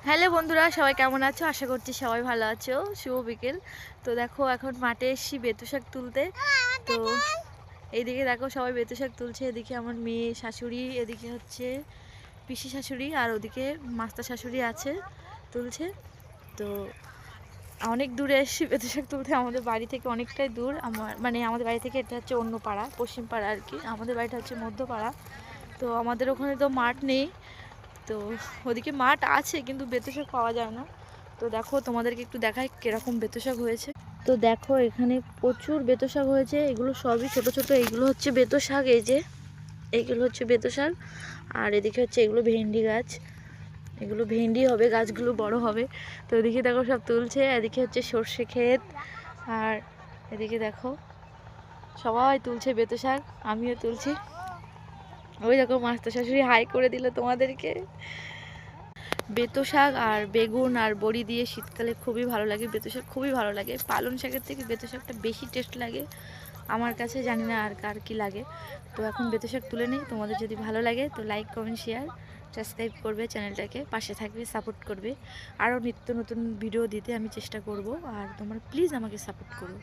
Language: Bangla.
হ্যালো বন্ধুরা, সবাই কেমন আছো? আশা করছি সবাই ভালো আছো। শুভ বিকেল। তো দেখো এখন মাঠে এসেছি বেতু শাক তুলতে। তো এইদিকে দেখো সবাই বেতু শাক তুলছে। এদিকে আমার মেয়ে শাশুড়ি, এদিকে হচ্ছে পিসি শাশুড়ি, আর ওদিকে মাস্টার শাশুড়ি আছে, তুলছে। তো অনেক দূরে এসেছি বেতু শাক তুলতে, আমাদের বাড়ি থেকে অনেকটাই দূর। আমাদের বাড়ি থেকে এটা হচ্ছে অন্য পাড়া, পশ্চিম পাড়া আর কি। আমাদের বাড়িটা হচ্ছে মধ্যপাড়া। তো আমাদের ওখানে তো মাঠ নেই, তো ওদিকে মাঠ আছে কিন্তু বেতো শাক পাওয়া যায় না। তো দেখো তোমাদেরকে একটু দেখাই কিরকম বেতো শাক হয়েছে। তো দেখো এখানে প্রচুর বেতো শাক হয়েছে। এগুলো সবই ছোট ছোট। এইগুলো হচ্ছে বেতো শাক, এই যে এইগুলো হচ্ছে বেতো শাক। আর এদিকে হচ্ছে এগুলো ভেন্ডি গাছ, এগুলো ভেন্ডি হবে, গাছগুলো বড় হবে। তো এদিকে দেখো সব তুলছে। এদিকে হচ্ছে সর্ষে ক্ষেত, আর এদিকে দেখো সবাই তুলছে বেতো শাক, আমিও তুলছি। ওই দেখো মাস্টার শাশুড়ি হাই করে দিল তোমাদেরকে। বেতো শাক আর বেগুন আর বড়ি দিয়ে শীতকালে খুবই ভালো লাগে। বেতো শাক খুবই ভালো লাগে, পালং শাকের থেকে বেতো শাকটা বেশি টেস্ট লাগে আমার কাছে, জানি না আর কার কী লাগে। তো এখন বেতো শাক তুলে নিই। তোমাদের যদি ভালো লাগে তো লাইক কমেন্ট শেয়ার সাবস্ক্রাইব করবে, চ্যানেলটাকে পাশে থাকবে, সাপোর্ট করবে। আরও নিত্য নতুন ভিডিও দিতে আমি চেষ্টা করব, আর তোমরা প্লিজ আমাকে সাপোর্ট করো।